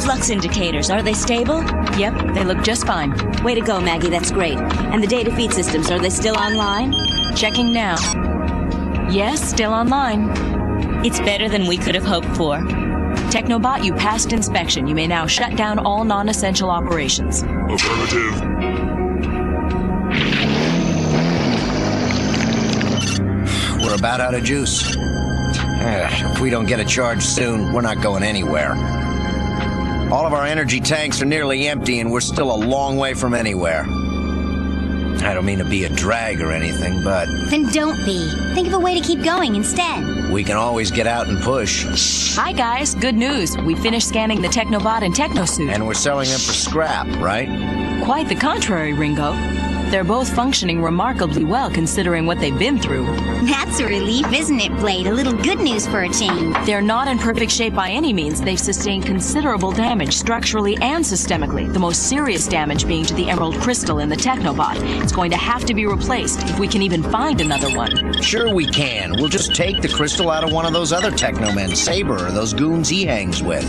flux indicators, are they stable? Yep, they look just fine. Way to go, Maggie, that's great. And the data feed systems, are they still online? Checking now. Yes, still online. It's better than we could have hoped for. Teknobot, you passed inspection. You may now shut down all non-essential operations. Affirmative. We're about out of juice. If we don't get a charge soon, we're not going anywhere. All of our energy tanks are nearly empty, and we're still a long way from anywhere. I don't mean to be a drag or anything, but... Then don't be. Think of a way to keep going instead. We can always get out and push. Hi, guys. Good news. We finished scanning the Teknobot and Technosuit. And we're selling them for scrap, right? Quite the contrary, Ringo. They're both functioning remarkably well considering what they've been through. That's a relief, isn't it, Blade? A little good news for a change. They're not in perfect shape by any means. They've sustained considerable damage structurally and systemically, the most serious damage being to the emerald crystal in the Teknobot. It's going to have to be replaced if we can even find another one. Sure we can. We'll just take the crystal out of one of those other Teknomen, Saber, or those goons he hangs with.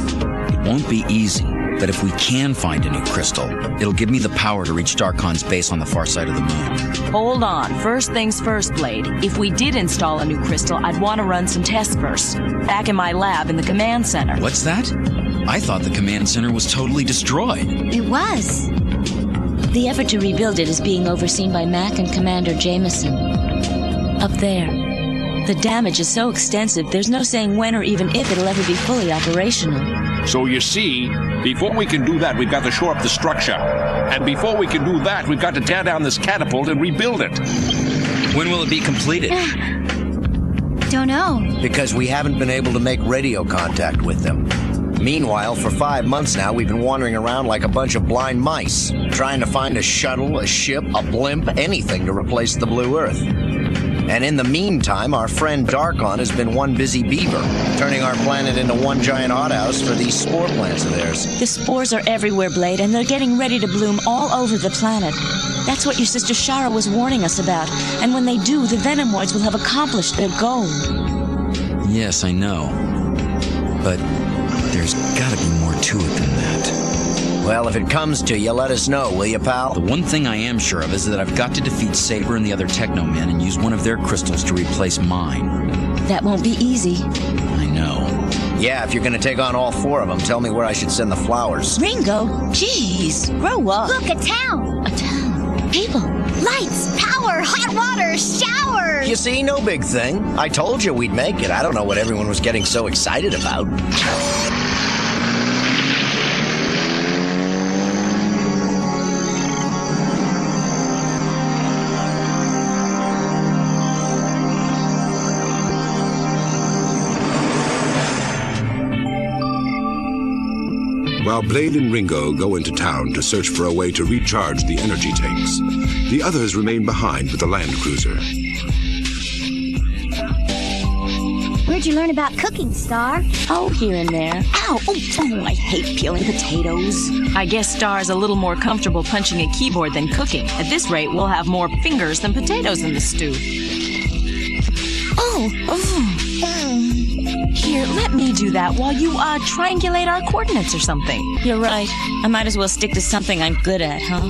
It won't be easy. But if we can find a new crystal, it'll give me the power to reach Darkon's base on the far side of the moon. Hold on. First things first, Blade. If we did install a new crystal, I'd want to run some tests first. Back in my lab in the command center. What's that? I thought the command center was totally destroyed. It was. The effort to rebuild it is being overseen by Mac and Commander Jameson. Up there. The damage is so extensive, there's no saying when or even if it'll ever be fully operational. So you see, before we can do that, we've got to shore up the structure. And before we can do that, we've got to tear down this catapult and rebuild it. When will it be completed? Don't know. Because we haven't been able to make radio contact with them. Meanwhile, for 5 months now, we've been wandering around like a bunch of blind mice, trying to find a shuttle, a ship, a blimp, anything to replace the Blue Earth. And in the meantime, our friend Darkon has been one busy beaver, turning our planet into one giant hothouse for these spore plants of theirs. The spores are everywhere, Blade, and they're getting ready to bloom all over the planet. That's what your sister Shara was warning us about. And when they do, the Venomoids will have accomplished their goal. Yes, I know. But there's gotta be more to it than that. Well, if it comes to you, let us know, will you, pal? The one thing I am sure of is that I've got to defeat Saber and the other Teknomen and use one of their crystals to replace mine. That won't be easy. I know. Yeah, if you're gonna take on all 4 of them, tell me where I should send the flowers. Ringo, jeez, grow up. Look, a town. A town. People. Lights, power, hot water, showers. You see, no big thing. I told you we'd make it. I don't know what everyone was getting so excited about. While Blade and Ringo go into town to search for a way to recharge the energy tanks, the others remain behind with the land cruiser. Where'd you learn about cooking, Star? Oh, here and there. Ow! Oh, I hate peeling potatoes. I guess Star's a little more comfortable punching a keyboard than cooking. At this rate, we'll have more fingers than potatoes in the stew. Here, let me do that while you, triangulate our coordinates or something. You're right. I might as well stick to something I'm good at, huh?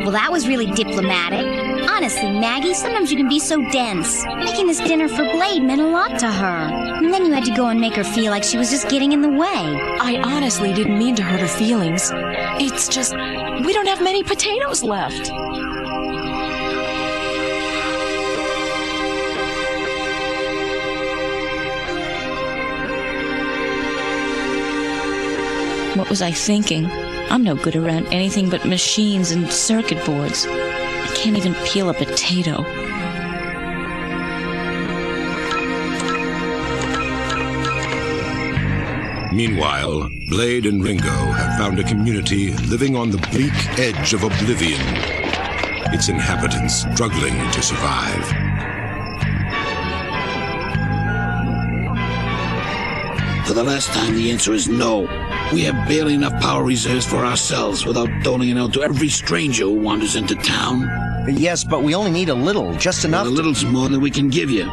Well, that was really diplomatic. Honestly, Maggie, sometimes you can be so dense. Making this dinner for Blade meant a lot to her. And then you had to go and make her feel like she was just getting in the way. I honestly didn't mean to hurt her feelings. It's just, we don't have many potatoes left. What was I thinking? I'm no good around anything but machines and circuit boards. I can't even peel a potato. Meanwhile, Blade and Ringo have found a community living on the bleak edge of oblivion, its inhabitants struggling to survive. For the last time, the answer is no. We have barely enough power reserves for ourselves without doling it out to every stranger who wanders into town. Yes, but we only need a little, just enough. Well, a little's more than we can give you.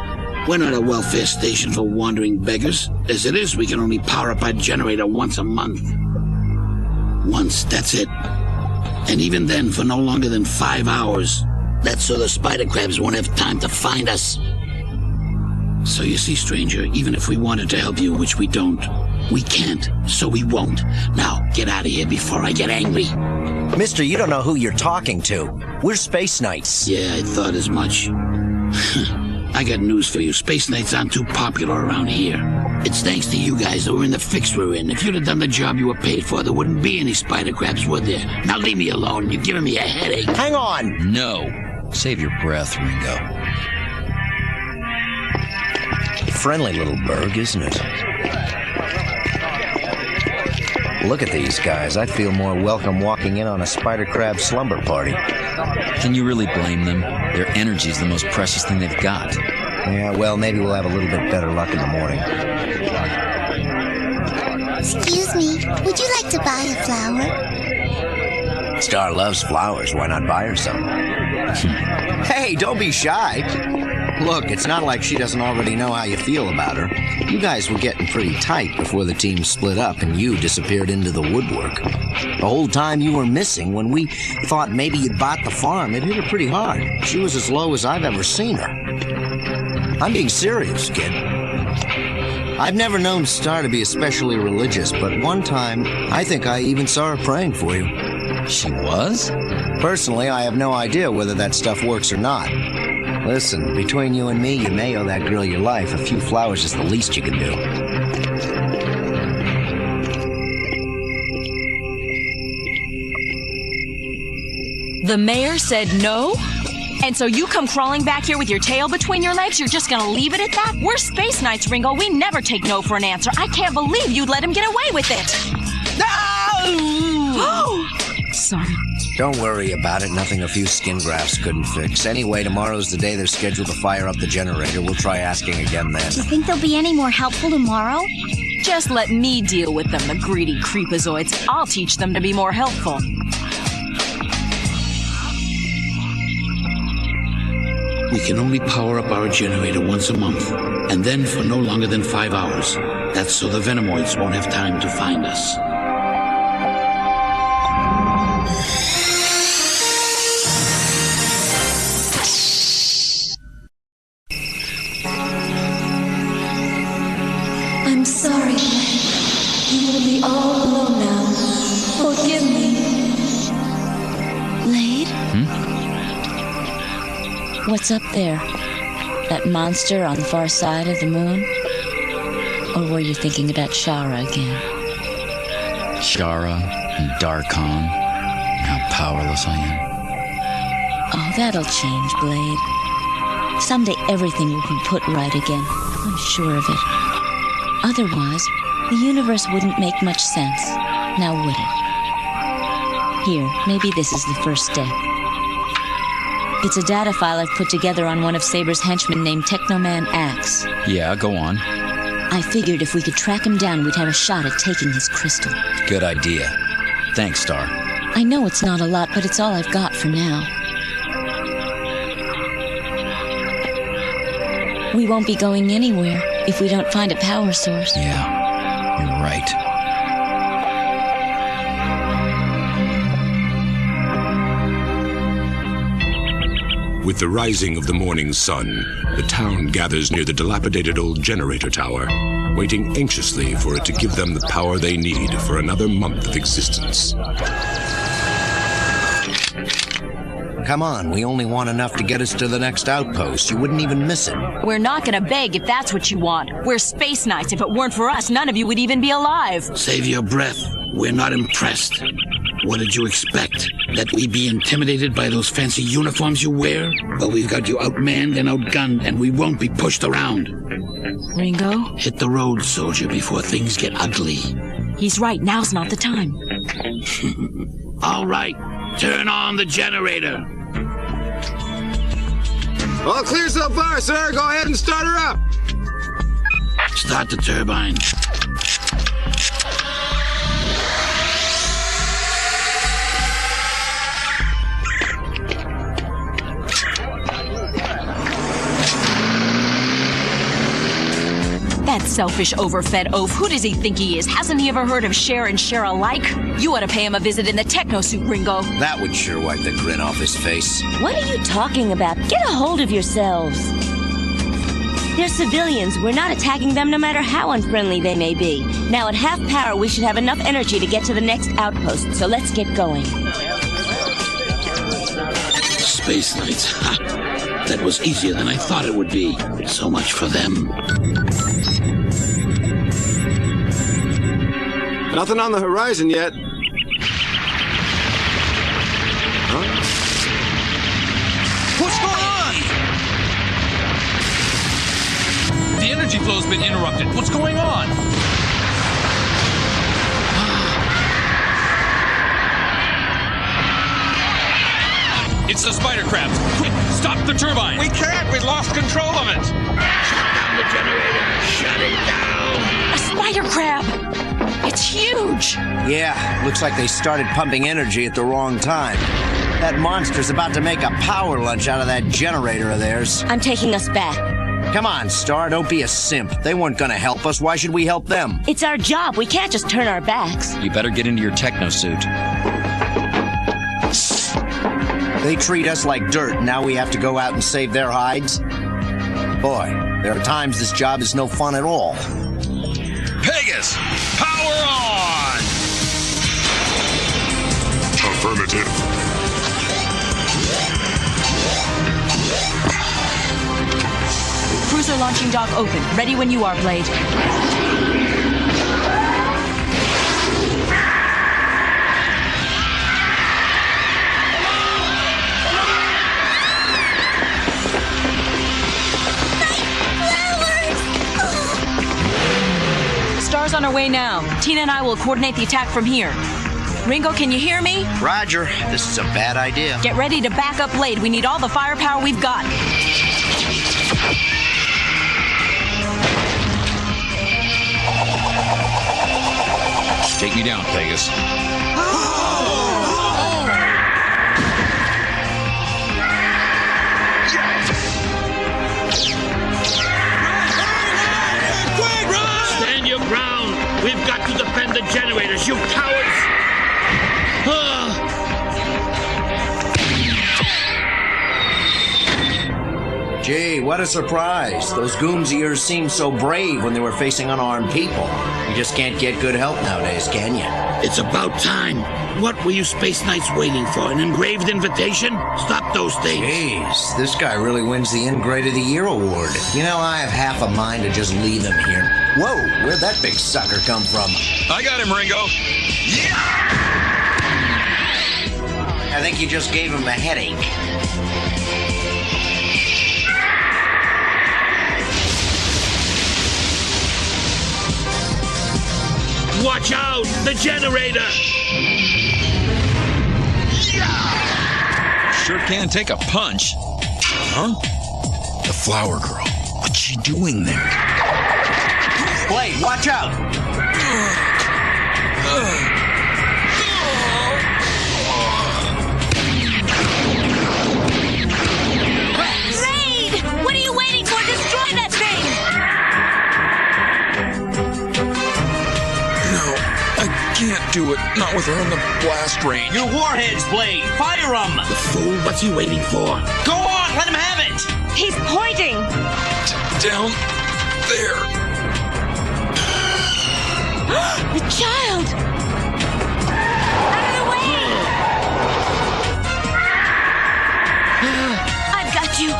We're not a welfare station for wandering beggars. As it is, we can only power up our generator once a month. Once, that's it. And even then, for no longer than 5 hours. That's so the spider crabs won't have time to find us. So you see, stranger, even if we wanted to help you, which we don't, we can't, so we won't. Now, get out of here before I get angry. Mister, you don't know who you're talking to. We're Space Knights. Yeah, I thought as much. I got news for you. Space Knights aren't too popular around here. It's thanks to you guys that we're in the fix we're in. If you'd have done the job you were paid for, there wouldn't be any spider crabs, would there? Now leave me alone. You're giving me a headache. Hang on! No. Save your breath, Ringo. Friendly little burg, isn't it? Look at these guys. I feel more welcome walking in on a spider crab slumber party. Can you really blame them? Their energy's the most precious thing they've got. Yeah, well, maybe we'll have a little bit better luck in the morning. Excuse me, would you like to buy a flower? Star loves flowers. Why not buy her some? Hey, don't be shy. Look, it's not like she doesn't already know how you feel about her. You guys were getting pretty tight before the team split up and you disappeared into the woodwork. The whole time you were missing, when we thought maybe you'd bought the farm, it hit her pretty hard. She was as low as I've ever seen her. I'm being serious, kid. I've never known Star to be especially religious, but one time, I think I even saw her praying for you. She was? Personally, I have no idea whether that stuff works or not. Listen, between you and me, you may owe that girl your life. A few flowers is the least you can do. The mayor said no? And so you come crawling back here with your tail between your legs? You're just gonna leave it at that? We're Space Knights, Ringo. We never take no for an answer. I can't believe you'd let him get away with it. No! Sorry. Don't worry about it. Nothing a few skin grafts couldn't fix. Anyway, tomorrow's the day they're scheduled to fire up the generator. We'll try asking again then. Do you think they'll be any more helpful tomorrow? Just let me deal with them, the greedy creepazoids. I'll teach them to be more helpful. We can only power up our generator once a month, and then for no longer than 5 hours. That's so the Venomoids won't have time to find us. I'm sorry, you will be all alone now. Forgive me. Blade? What's up there? That monster on the far side of the moon? Or were you thinking about Shara again? Shara and Darkon, and how powerless I am. Oh, that'll change, Blade. Someday everything will be put right again. I'm sure of it. Otherwise, the universe wouldn't make much sense. Now would it? Here, maybe this is the first step. It's a data file I've put together on one of Saber's henchmen named Teknoman Axe. Yeah, go on. I figured if we could track him down, we'd have a shot at taking his crystal. Good idea. Thanks, Star. I know it's not a lot, but it's all I've got for now. We won't be going anywhere if we don't find a power source. Yeah, you're right. With the rising of the morning sun, the town gathers near the dilapidated old generator tower, waiting anxiously for it to give them the power they need for another month of existence. Come on, we only want enough to get us to the next outpost. You wouldn't even miss it. We're not gonna beg if that's what you want. We're Space Knights. If it weren't for us, none of you would even be alive. Save your breath. We're not impressed. What did you expect? That we'd be intimidated by those fancy uniforms you wear? Well, we've got you outmanned and outgunned, and we won't be pushed around. Ringo? Hit the road, soldier, before things get ugly. He's right. Now's not the time. All right. Turn on the generator. All clear so far, sir. Go ahead and start her up. Start the turbine. selfish, overfed oaf. Who does he think he is? Hasn't he ever heard of share and share alike? You ought to pay him a visit in the techno suit, Ringo. That would sure wipe the grin off his face. What are you talking about? Get a hold of yourselves. They're civilians. We're not attacking them no matter how unfriendly they may be. Now at half power, we should have enough energy to get to the next outpost, so let's get going. Space Knights. Ha! That was easier than I thought it would be. So much for them. Nothing on the horizon yet. Huh? What's going on? The energy flow's been interrupted. What's going on? It's the spider crabs. Quick, stop the turbine. We can't. We lost control of it. Shut down the generator. Shut it down. A spider crab! It's huge! Yeah, looks like they started pumping energy at the wrong time. That monster's about to make a power lunch out of that generator of theirs. I'm taking us back. Come on, Star, don't be a simp. They weren't gonna help us. Why should we help them? It's our job. We can't just turn our backs. You better get into your techno suit. They treat us like dirt, now we have to go out and save their hides? Boy, there are times this job is no fun at all. Pegasus, power on! Affirmative. Cruiser launching dock open. Ready when you are, Blade. Star's on our way now. Tina and I will coordinate the attack from here. Ringo, can you hear me? Roger, this is a bad idea. Get ready to back up Blade. We need all the firepower we've got. Take me down, Pegasus. Stand your ground. We've got to defend the generators, you cowards. Gee, what a surprise. Those goons of yours seemed so brave when they were facing unarmed people. You just can't get good help nowadays, can you? It's about time. What were you Space Knights waiting for? An engraved invitation? Stop those things. Jeez, this guy really wins the Ingrate of the Year award. You know, I have half a mind to just leave him here. Whoa, where'd that big sucker come from? I got him, Ringo. Yeah! I think you just gave him a headache. Watch out! The generator! Sure can take a punch. Huh? The flower girl. What's she doing there? Blade, watch out! Raid! What are you waiting for? Destroy that thing! Can't do it. Not with her in the blast range. Your warheads, Blade! Fire them! The fool, what's he waiting for? Go on, let him have it! He's pointing! Down there. The child! Out of the way! I've got you.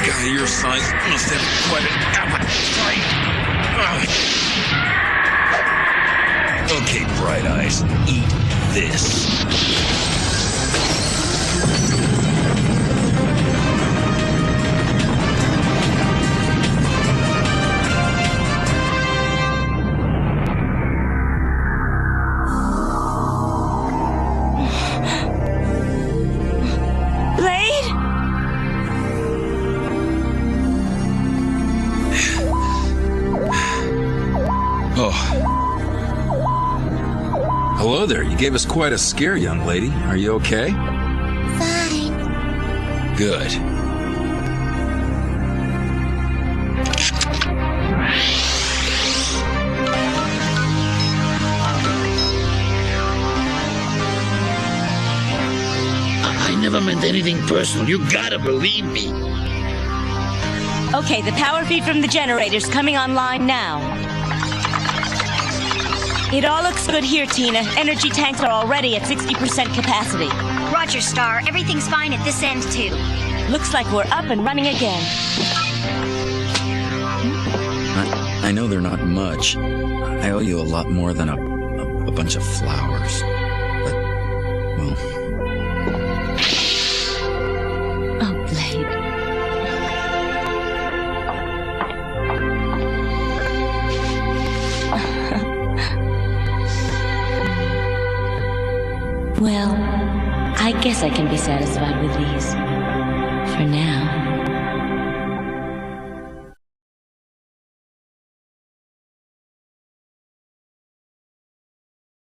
Guy your size must have quite an appetite. Okay, Bright Eyes, eat this. Hello there. You gave us quite a scare, young lady. Are you okay? Fine. Good. I never meant anything personal. You gotta believe me. Okay, the power feed from the generator's coming online now. It all looks good here, Tina. Energy tanks are already at 60% capacity. Roger, Star. Everything's fine at this end, too. Looks like we're up and running again. I know they're not much. I owe you a lot more than a bunch of flowers. But, well... Oh, Blade. Well, I guess I can be satisfied with these. For now.